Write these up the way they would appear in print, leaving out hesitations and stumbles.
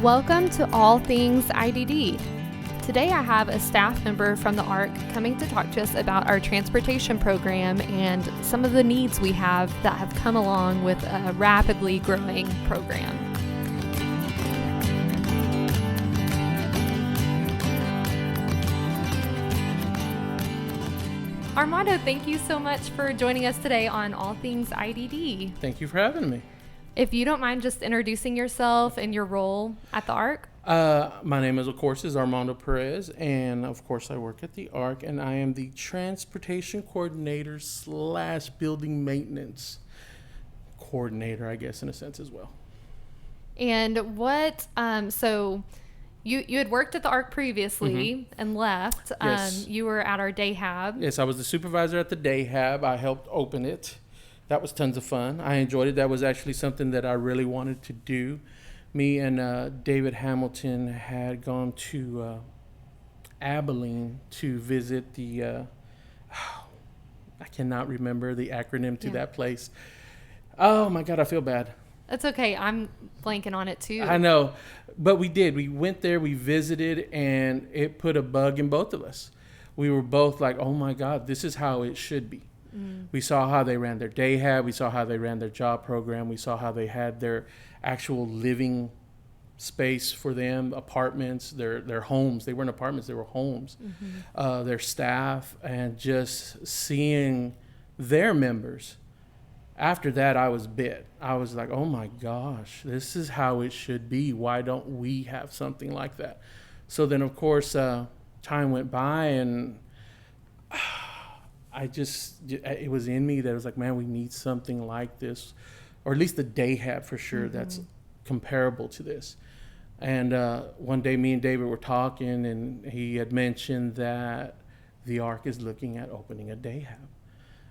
Welcome to All Things IDD. Today I have a staff member from the ARC coming to talk to us about our transportation program and some of the needs we have that have come along with a rapidly growing program. Armando, thank you so much for joining us today on All Things IDD. Thank you for having me. If you don't mind just introducing yourself and your role at the ARC. My name is Armando Perez, and of course I work at the ARC, and I am the transportation coordinator / building maintenance coordinator, I guess, in a sense as well. And what, so you had worked at the ARC previously and left. Yes. You were at our day hab. Yes, I was the supervisor at the day hab. I helped open it. That was tons of fun. I enjoyed it. That was actually something that I really wanted to do. Me and David Hamilton had gone to Abilene to visit the, I cannot remember the acronym to that place. Oh my God, I feel bad. That's okay. I'm blanking on it too. I know, but we did. We went there, we visited, and it put a bug in both of us. We were both like, oh my God, this is how it should be. We saw how they ran their day hab. We saw how they ran their job program. We saw how they had their actual living space for them, apartments, their homes. They weren't apartments, they were homes. Their staff, and just seeing their members. After that, I was bit. I was like, oh my gosh, this is how it should be. Why don't we have something like that? So then, of course, time went by, and it was in me that was like, man, we need something like this, or at least the day hab for sure that's comparable to this. And one day me and David were talking, and he had mentioned that the ARC is looking at opening a day hab.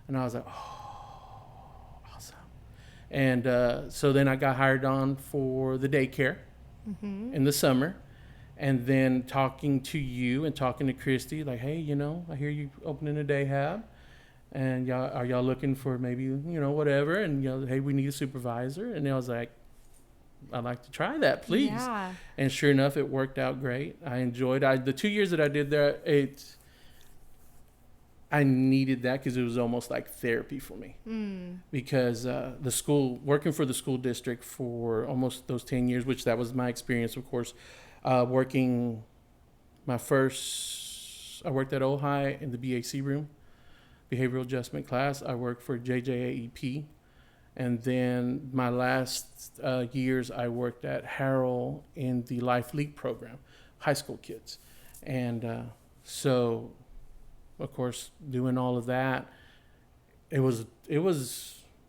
And I was like, oh, awesome. And so then I got hired on for the daycare in the summer. And then talking to you and talking to Christy, like, hey, I hear you opening a day hab. And are y'all looking for maybe, whatever? And, hey, we need a supervisor. And I was like, I'd like to try that, please. Yeah. And sure enough, it worked out great. I enjoyed the 2 years that I did there, I needed that because it was almost like therapy for me. Because working for the school district for almost those 10 years, which that was my experience, of course, working I worked at Ojai in the BAC room, behavioral adjustment class. I worked for JJAEP. And then my last years, I worked at Harrell in the Life Leap program, high school kids. And so, of course, doing all of that, it was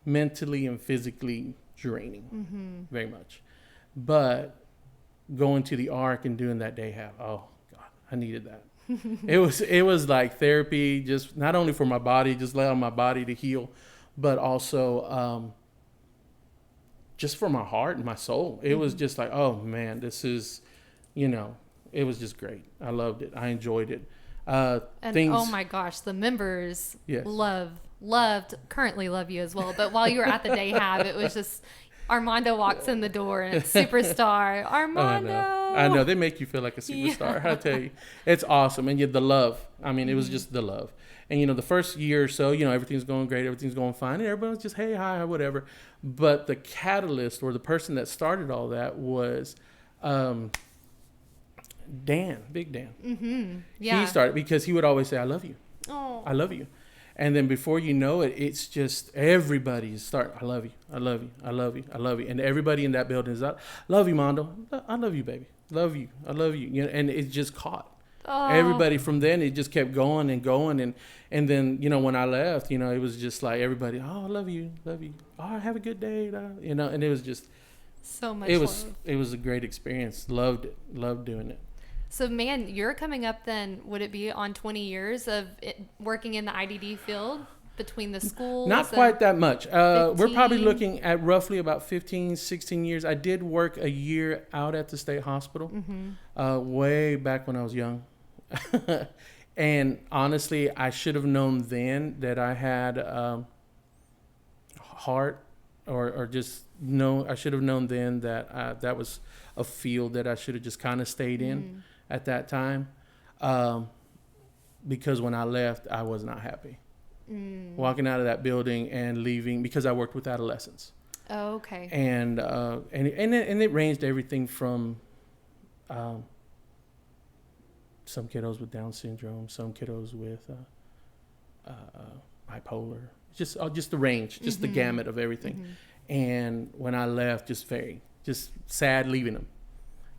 mentally and physically draining, very much. But going to the ARC and doing that day hab, oh God, I needed that. It was like therapy, just not only for my body, just allowing my body to heal, but also just for my heart and my soul. It was just like, oh man, this is, it was just great. I loved it. I enjoyed it. Oh my gosh, the members currently love you as well. But while you were at the day hab, it was just Armando walks in the door and it's superstar Armando. Oh, I know. They make you feel like a superstar. I tell you, it's awesome. And the love. I mean, it was just the love. And, the first year or so, everything's going great. Everything's going fine. And everyone's just, hey, hi, whatever. But the catalyst or the person that started all that was Dan, Big Dan. Yeah. He started because he would always say, I love you. Oh. I love you. And then before you know it, it's just everybody start, I love you, I love you, I love you, I love you. And everybody in that building is like, love you, Mondo. I love you, baby. Love you. I love you. And it just caught. Oh. Everybody from then, it just kept going and going. And then, when I left, it was just like everybody, oh, I love you, love you. Oh, have a good day. And it was just so much love. It was a great experience. Loved it. Loved doing it. So, man, you're coming up then, would it be on 20 years of working in the IDD field between the schools? Not quite that much. We're probably looking at roughly about 15, 16 years. I did work a year out at the state hospital way back when I was young. And honestly, I should have known then that I had heart or just know, I should have known then that that was a field that I should have just kind of stayed in at that time. Because when I left, I was not happy. Walking out of that building and leaving, because I worked with adolescents. Oh, okay. And it ranged everything from some kiddos with Down syndrome, some kiddos with bipolar, just the range, just the gamut of everything. And when I left, just sad leaving them.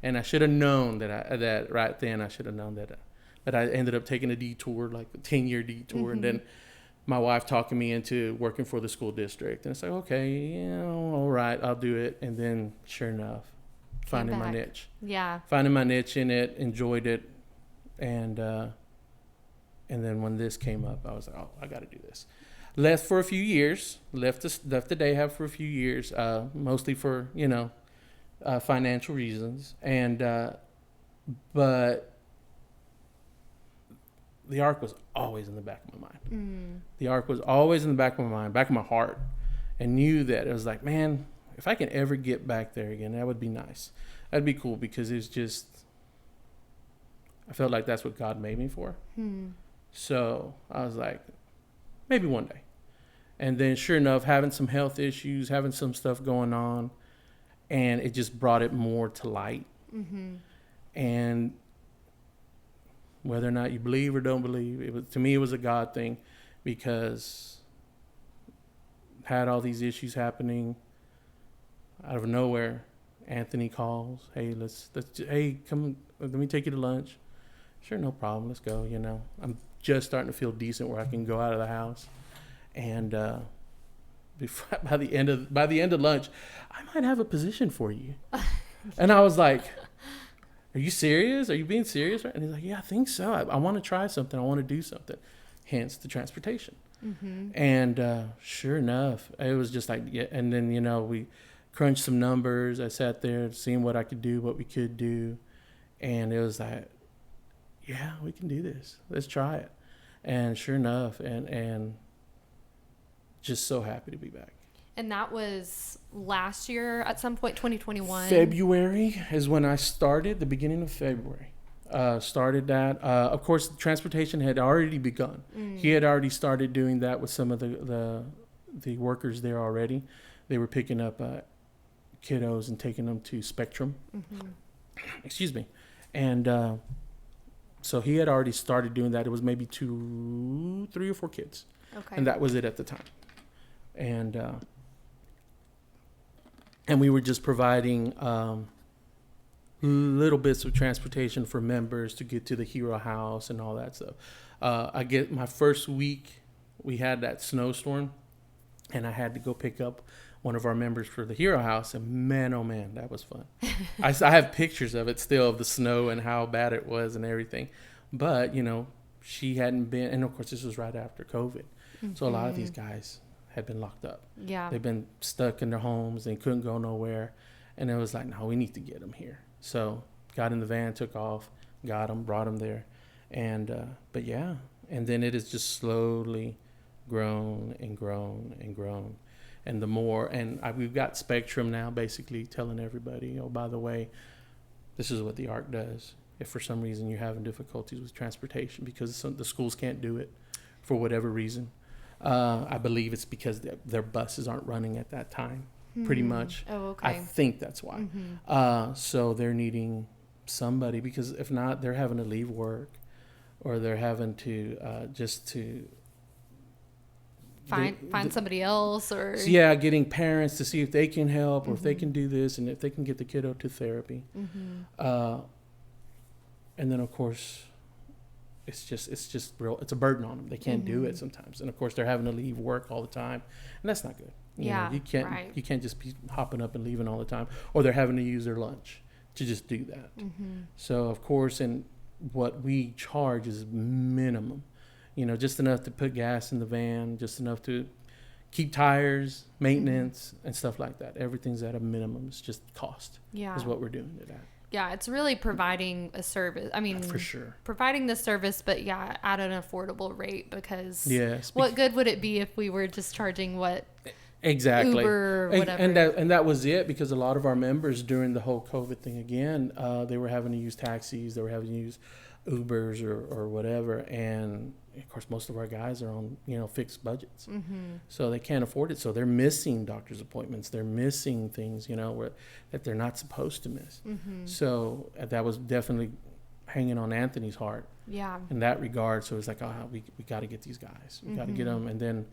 And I should have known that right then. I should have known that I ended up taking a detour, like a 10-year detour, and then my wife talking me into working for the school district. And it's like, okay, all right, I'll do it. And then sure enough, finding my niche. Yeah. Finding my niche in it, enjoyed it. And then when this came up, I was like, oh, I got to do this. Left for a few years, left the day hub for a few years, mostly for, financial reasons. And, but the ARC was always in the back of my mind. The ARC was always in the back of my mind, back of my heart, and knew that it was like, man, if I can ever get back there again, that would be nice. That'd be cool, because it was just, I felt like that's what God made me for. So I was like, maybe one day. And then sure enough, having some health issues, having some stuff going on, and it just brought it more to light. And whether or not you believe or don't believe, to me it was a God thing, because had all these issues happening out of nowhere. Anthony calls, hey, hey, come, let me take you to lunch. Sure, no problem, let's go. I'm just starting to feel decent where I can go out of the house, and by the end of lunch, I might have a position for you. And I was like, are you serious? Are you being serious? And he's like, yeah, I think so. I want to try something. I want to do something. Hence the transportation. And sure enough, it was just like, yeah. And then, we crunched some numbers. I sat there seeing what I could do, what we could do. And it was like, yeah, we can do this. Let's try it. And sure enough, and just so happy to be back. And that was last year at some point, 2021? February is when I started, the beginning of February. Started that. Of course, transportation had already begun. He had already started doing that with some of the workers there already. They were picking up kiddos and taking them to Spectrum. Excuse me. And so he had already started doing that. It was maybe 2, 3 or 4 kids. Okay. And that was it at the time. And we were just providing little bits of transportation for members to get to the Hero House and all that stuff. I get my first week, we had that snowstorm, and I had to go pick up one of our members for the Hero House, and man, oh man, that was fun. I have pictures of it still, of the snow and how bad it was and everything. But, she hadn't been, and of course this was right after COVID. So a lot of these guys had been locked up. Yeah. They've been stuck in their homes. They couldn't go nowhere. And it was like, no, we need to get them here. So got in the van, took off, got them, brought them there. And, but yeah. And then it has just slowly grown and grown and grown. And the more, and we've got Spectrum now basically telling everybody, oh, by the way, this is what the ARC does. If for some reason you're having difficulties with transportation, because the schools can't do it for whatever reason. I believe it's because their buses aren't running at that time, pretty much. Oh, okay. I think that's why. So they're needing somebody, because if not, they're having to leave work, or they're having to just to find somebody else, or getting parents to see if they can help, or if they can do this, and if they can get the kiddo to therapy. And then of course, it's just real. It's a burden on them. They can't do it sometimes, and of course they're having to leave work all the time, and that's not good. You know, you can't just be hopping up and leaving all the time, or they're having to use their lunch to just do that. So of course, and what we charge is minimum, just enough to put gas in the van, just enough to keep tires, maintenance, and stuff like that. Everything's at a minimum. It's just cost. Is what we're doing it at. Yeah, it's really providing a service. I mean, for sure, providing the service, but at an affordable rate, because what good would it be if we were just charging what Exactly. Uber or whatever. And that was it, because a lot of our members during the whole COVID thing again, they were having to use taxis, they were having to use Ubers or whatever, and of course most of our guys are on fixed budgets, so they can't afford it. So they're missing doctor's appointments, they're missing things that they're not supposed to miss. So that was definitely hanging on Anthony's heart. Yeah. In that regard, so it's like, we got to get these guys, we got to get them, and then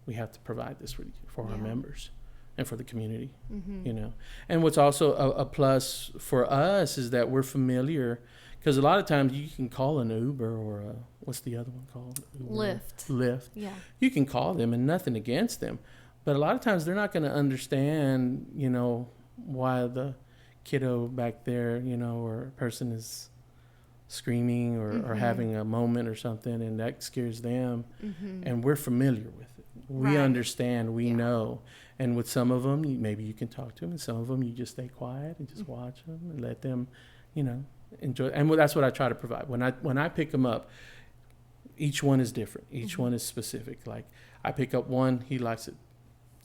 we have to provide this for our members and for the community, And what's also a plus for us is that we're familiar, because a lot of times you can call an Uber or what's the other one called? Lyft. Yeah. You can call them, and nothing against them, but a lot of times they're not going to understand, why the kiddo back there, or person is screaming or having a moment or something, and that scares them. And we're familiar with it. We understand, we know. And with some of them, maybe you can talk to them, and some of them you just stay quiet and just watch them and let them, enjoy. And that's what I try to provide. When I pick them up, each one is different. Each one is specific. Like, I pick up one, he likes it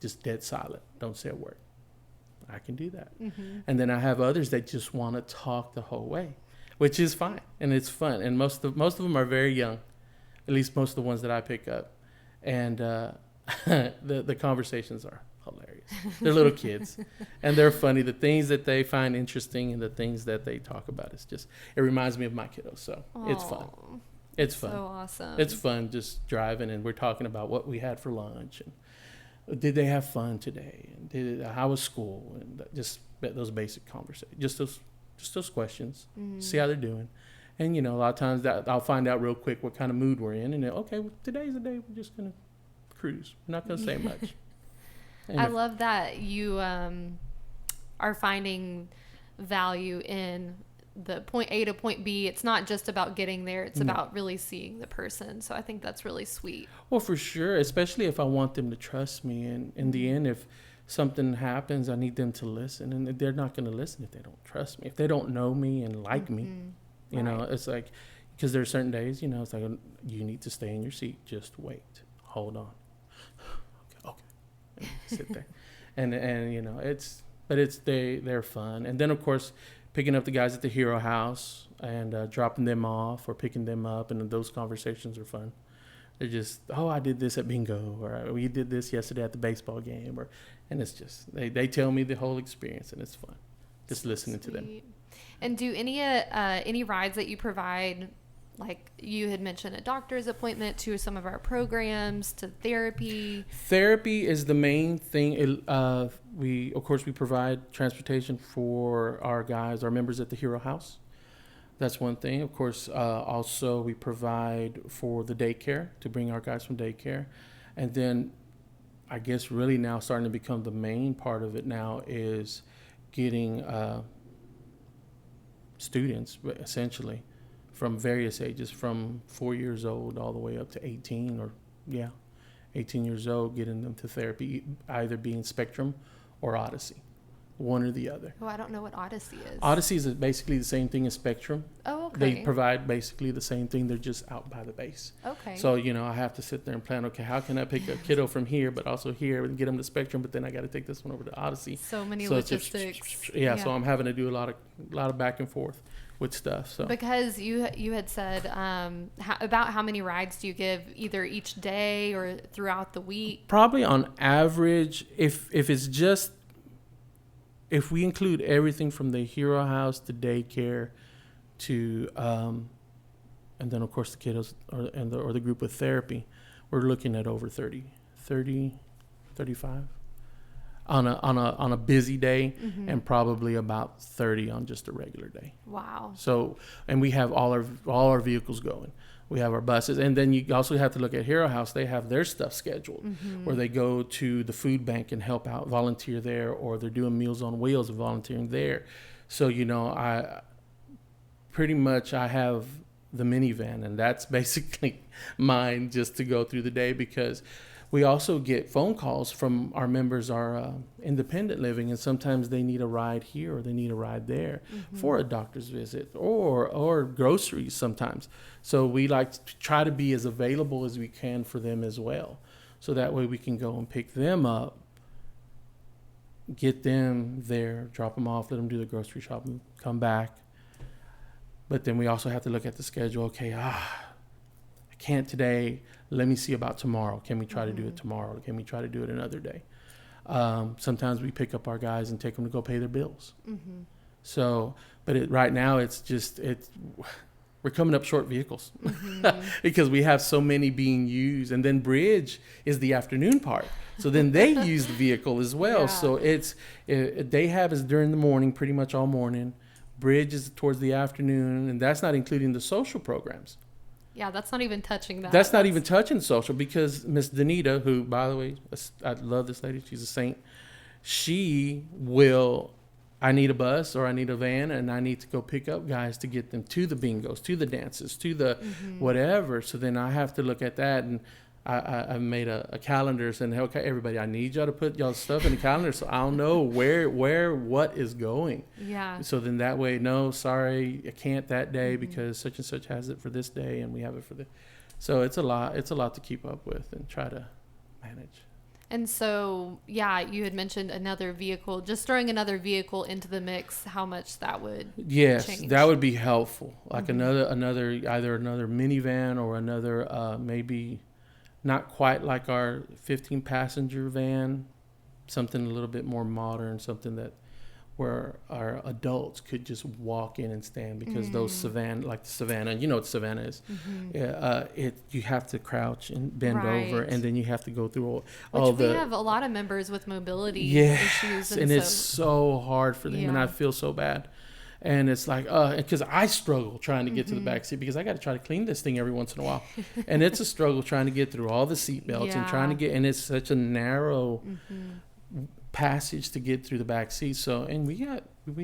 just dead silent, don't say a word. I can do that. And then I have others that just want to talk the whole way, which is fine, and it's fun. And most of them are very young, at least most of the ones that I pick up, and the conversations are hilarious. They're little kids, and they're funny. The things that they find interesting and the things that they talk about, it reminds me of my kiddos. So it's fun. It's fun. So awesome. It's fun just driving, and we're talking about what we had for lunch, and did they have fun today, and how was school, and just those basic conversations, just those questions, see how they're doing. And a lot of times that I'll find out real quick what kind of mood we're in, and today's the day we're just gonna cruise. We're not gonna say much. I love that you are finding value in the point A to point B. It's not just about getting there, it's about really seeing the person. So I think that's really sweet. Well, for sure, especially if I want them to trust me, and in the end, if something happens, I need them to listen, and they're not going to listen if they don't trust me, if they don't know me and like me. It's like, because there are certain days, it's like, you need to stay in your seat, just wait, hold on, okay, and sit there. and they're fun. And then of course picking up the guys at the Hero House and dropping them off or picking them up, and those conversations are fun. They're just, I did this at bingo, or we did this yesterday at the baseball game, and it's just, they tell me the whole experience, and it's fun just listening to them. And do any rides that you provide, like you had mentioned a doctor's appointment, to some of our programs, to therapy? Therapy is the main thing. We provide transportation for our guys, our members at the Hero House. That's one thing. Of course, also we provide for the daycare, to bring our guys from daycare. And then I guess really now starting to become the main part of it now is getting students, essentially, from various ages, from 4 years old all the way up to 18 years old, getting them to therapy, either being Spectrum or Odyssey, one or the other. Oh, I don't know what Odyssey is. Odyssey is basically the same thing as Spectrum. Oh, okay. They provide basically the same thing. They're just out by the base. Okay. So, I have to sit there and plan, okay, how can I pick a kiddo from here, but also here, and get them to Spectrum, but then I got to take this one over to Odyssey. So many logistics. So I'm having to do a lot of back and forth with stuff. So because you had said about how many rides do you give either each day or throughout the week? Probably on average, if we include everything from the Hero House to daycare to and then of course the kiddos or the group with therapy, we're looking at over 30, 35 on a busy day, and probably about 30 on just a regular day. Wow. So, and we have all our vehicles going. We have our buses, and then you also have to look at Hero House. They have their stuff scheduled, where they go to the food bank and help out, volunteer there, or they're doing Meals on Wheels and volunteering there. So, I have the minivan, and that's basically mine just to go through the day, because we also get phone calls from our members, our independent living, and sometimes they need a ride here or they need a ride there for a doctor's visit or groceries sometimes. So we like to try to be as available as we can for them as well. so that way we can go and pick them up, get them there, drop them off, let them do the grocery shopping, come back. But then we also have to look at the schedule. Okay, I can't today. Let me see about tomorrow. Can we try to do it tomorrow? Can we try to do it another day? Sometimes we pick up our guys and take them to go pay their bills. So, but right now we're coming up short vehicles because we have so many being used, and then bridge is the afternoon part. So then they use the vehicle as well. Yeah. So day have is during the morning, pretty much all morning. Bridge is towards the afternoon, and that's not including the social programs. Yeah, that's not even touching that. That's not even touching social, because Miss Danita, who, by the way, I love this lady. She's a saint. She will, I need a bus or I need a van, and I need to go pick up guys to get them to the bingos, to the dances, to the whatever. So then I have to look at that, and I made a calendar saying, okay, everybody, I need y'all to put y'all stuff in the calendar so I'll know where what is going. Yeah. So then that way, no, sorry, I can't that day because such and such has it for this day and we have it for the. So it's a lot to keep up with and try to manage. And so, yeah, you had mentioned another vehicle, just throwing another vehicle into the mix, how much that would change. That would be helpful. Like another either another minivan or another maybe not quite like our 15 passenger van, something a little bit more modern, something that where our adults could just walk in and stand, because those Savannah, like the Savannah, you know what Savannah is. You have to crouch and bend over, and then you have to go through all we have a lot of members with mobility issues, and it's so hard for them, and I feel so bad. And it's like, because I struggle trying to get to the back seat, because I got to try to clean this thing every once in a while. And it's a struggle trying to get through all the seat belts and trying to get, and it's such a narrow passage to get through the back seat. So, and we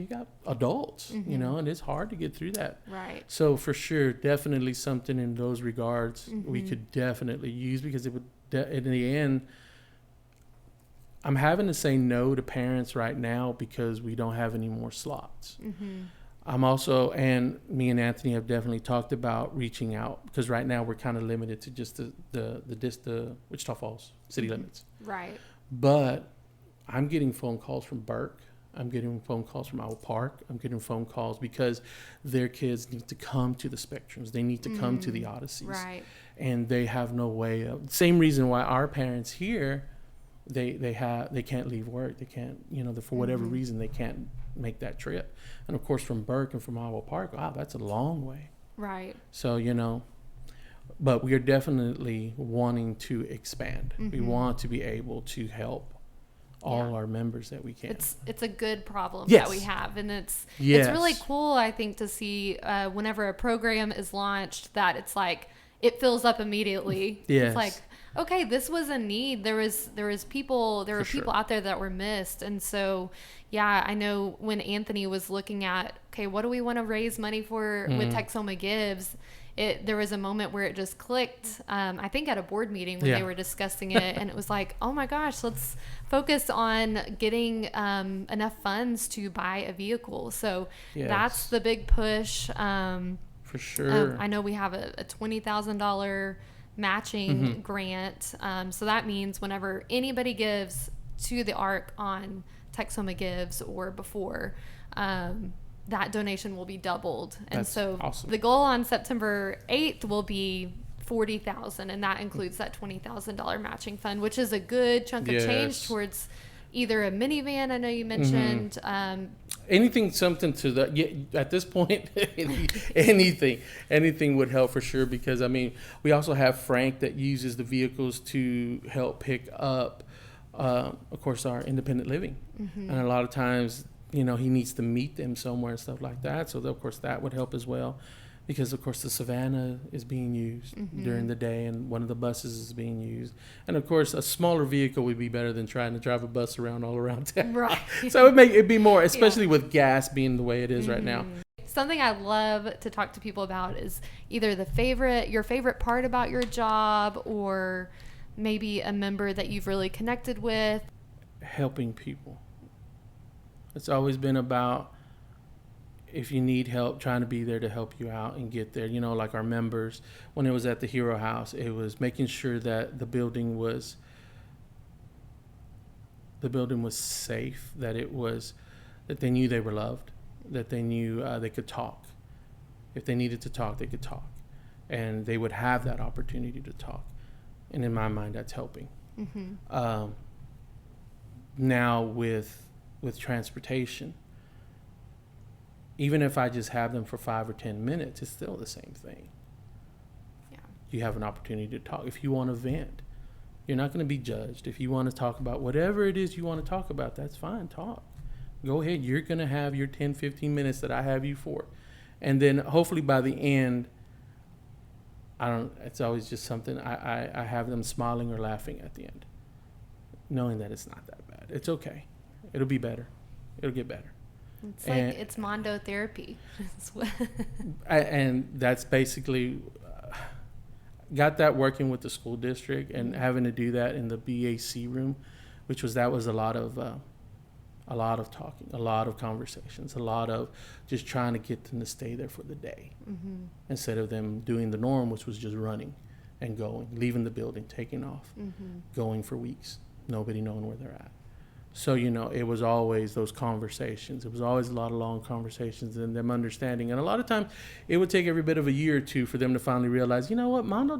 got adults, you know, and it's hard to get through that. Right. So for sure, definitely something in those regards we could definitely use, because it would, in the end, I'm having to say no to parents right now because we don't have any more slots. I'm also, and me and Anthony have definitely talked about reaching out, because right now we're kind of limited to just the Wichita Falls city limits. Right. But I'm getting phone calls from Burke. I'm getting phone calls from Owl Park. I'm getting phone calls because their kids need to come to the Spectrums. They need to come to the Odysseys. Right. And they have no way of, same reason why our parents here, they can't leave work. They can't, you know, for whatever reason, they can't make that trip. And of course, from Burke and from Iowa Park, wow, that's a long way. Right. So, you know, but we are definitely wanting to expand. We want to be able to help all our members that we can. It's a good problem that we have, and it's really cool, I think, to see whenever a program is launched that it's like it fills up immediately. It's like, okay, this was a need. There were people out there that were missed. And so, yeah, I know when Anthony was looking at, okay, what do we want to raise money for with Texoma Gives? There was a moment where it just clicked, I think at a board meeting when they were discussing it, and it was like, oh my gosh, let's focus on getting enough funds to buy a vehicle. So that's the big push. For sure. I know we have a $20,000 matching grant. So that means whenever anybody gives to the ARC on Texoma Gives or before, that donation will be doubled. And so awesome. The goal on September 8th will be $40,000, and that includes that $20,000 matching fund, which is a good chunk of change towards either a minivan. I know you mentioned anything, something to that. Yeah, at this point, anything would help for sure, because I mean, we also have Frank that uses the vehicles to help pick up, of course, our independent living, and a lot of times, you know, he needs to meet them somewhere and stuff like that. So of course that would help as well, because of course the Savannah is being used during the day, and one of the buses is being used. And of course a smaller vehicle would be better than trying to drive a bus around all around town. Right. So it'd be more, especially with gas being the way it is right now. Something I love to talk to people about is either your favorite part about your job, or maybe a member that you've really connected with. Helping people. It's always been about, if you need help, trying to be there to help you out and get there. You know, like our members, when it was at the Hero House, it was making sure that the building was the building was safe, that they knew they were loved, that they knew they could talk. If they needed to talk, they could talk, and they would have that opportunity to talk. And in my mind, that's helping. Now with transportation, even if I just have them for 5 or 10 minutes, it's still the same thing. Yeah. You have an opportunity to talk. If you want to vent, you're not going to be judged. If you want to talk about whatever it is you want to talk about, that's fine. Talk. Go ahead. You're going to have your 10, 15 minutes that I have you for. And then hopefully by the end, it's always just something, I have them smiling or laughing at the end, knowing that it's not that bad. It's okay. It'll be better. It'll get better. It's Mondo therapy. And that's basically got that working with the school district and having to do that in the BAC room, that was a lot of talking, a lot of conversations, a lot of just trying to get them to stay there for the day instead of them doing the norm, which was just running and going, leaving the building, taking off, going for weeks, nobody knowing where they're at. So, it was always those conversations. It was always a lot of long conversations and them understanding. And a lot of times it would take every bit of a year or two for them to finally realize, you know what, Mondo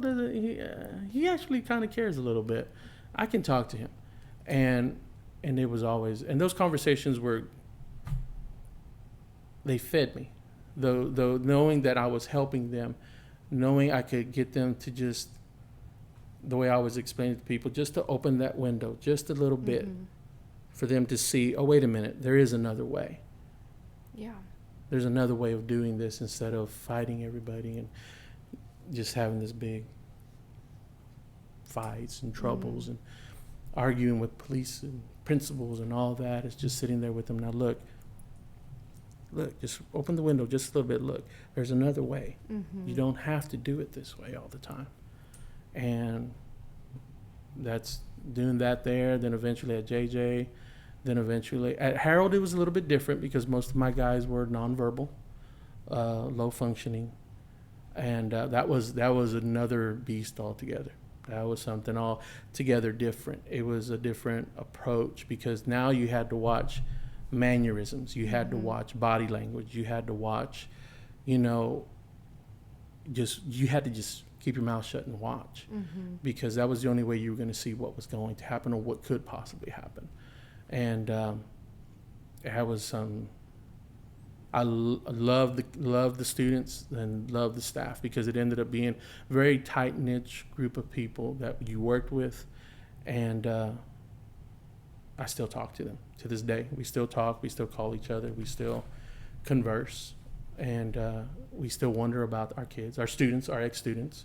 he actually kind of cares a little bit. I can talk to him. And it was always, and those conversations they fed me. Though knowing that I was helping them, knowing I could get them to just, the way I was explaining to people, just to open that window just a little bit. For them to see, oh, wait a minute, there is another way. Yeah. There's another way of doing this instead of fighting everybody and just having this big fights and troubles and arguing with police and principals and all that. It's just sitting there with them. Now, look, just open the window just a little bit. Look, there's another way. You don't have to do it this way all the time. And that's doing that there. Then eventually at JJ. Then eventually at Harold, it was a little bit different because most of my guys were nonverbal, low functioning, and that was another beast altogether. That was something altogether different. It was a different approach because now you had to watch mannerisms, you had to watch body language, you had to watch, you had to just keep your mouth shut and watch because that was the only way you were going to see what was going to happen or what could possibly happen. And it was I love the students and love the staff because it ended up being a very tight-knit group of people that you worked with. And I still talk to them to this day. We still talk. We still call each other. We still converse. And we still wonder about our kids, our students, our ex-students,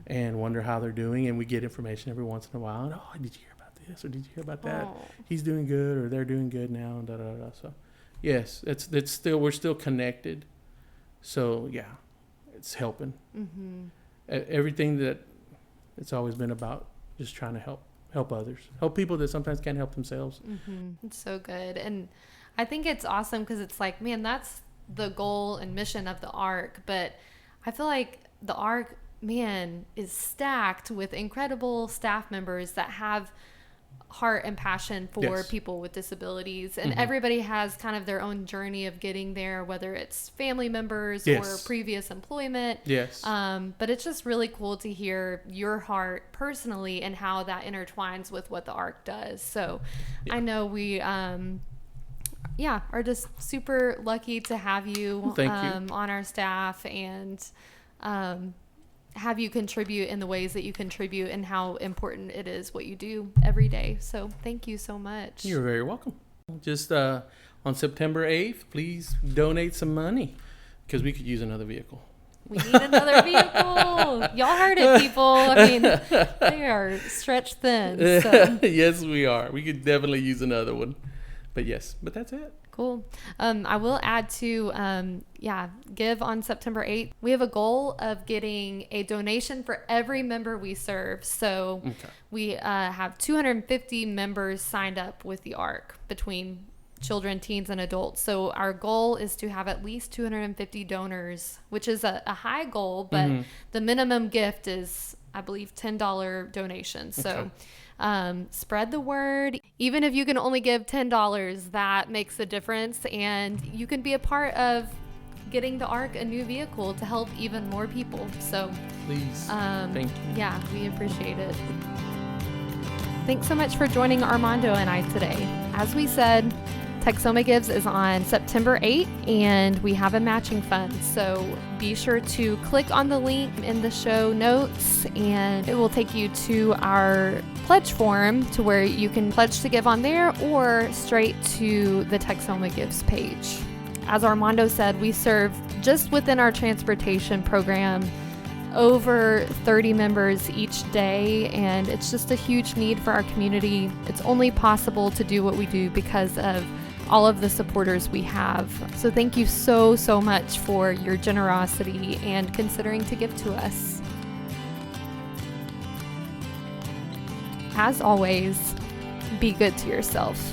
and wonder how they're doing. And we get information every once in a while. And, oh, did you hear about this? Or did you hear about that? Oh. He's doing good or they're doing good now. And da-da-da. So, yes, it's still, we're still connected. So, yeah, it's helping. Everything that it's always been about just trying to help others, help people that sometimes can't help themselves. It's so good. And I think it's awesome because it's like, man, that's the goal and mission of the ARC, but I feel like the ARC, man, is stacked with incredible staff members that have heart and passion for people with disabilities, and everybody has kind of their own journey of getting there, whether it's family members or previous employment. But it's just really cool to hear your heart personally and how that intertwines with what the ARC does. So I know we are just super lucky to have you, on our staff and have you contribute in the ways that you contribute and how important it is what you do every day. So thank you so much. You're very welcome. Just on September 8th, please donate some money because we could use another vehicle. We need another vehicle. Y'all heard it, people. I mean, they are stretched thin. So. Yes, we are. We could definitely use another one. But that's it. Cool. I will add to, give on September 8th. We have a goal of getting a donation for every member we serve. So we have 250 members signed up with the ARC between children, teens, and adults. So our goal is to have at least 250 donors, which is a high goal, but the minimum gift is, I believe, $10 donation. So Spread the word. Even if you can only give $10, that makes a difference, and you can be a part of getting the ARC a new vehicle to help even more people. So please, thank you. Yeah, we appreciate it. Thanks so much for joining Armando and I today. As we said, Texoma Gives is on September 8th, and we have a matching fund. So be sure to click on the link in the show notes, and it will take you to our pledge form to where you can pledge to give on there or straight to the Texoma Gives page. As Armando said, we serve just within our transportation program over 30 members each day, and it's just a huge need for our community. It's only possible to do what we do because of all of the supporters we have. So thank you so much for your generosity and considering to give to us. As always, be good to yourself.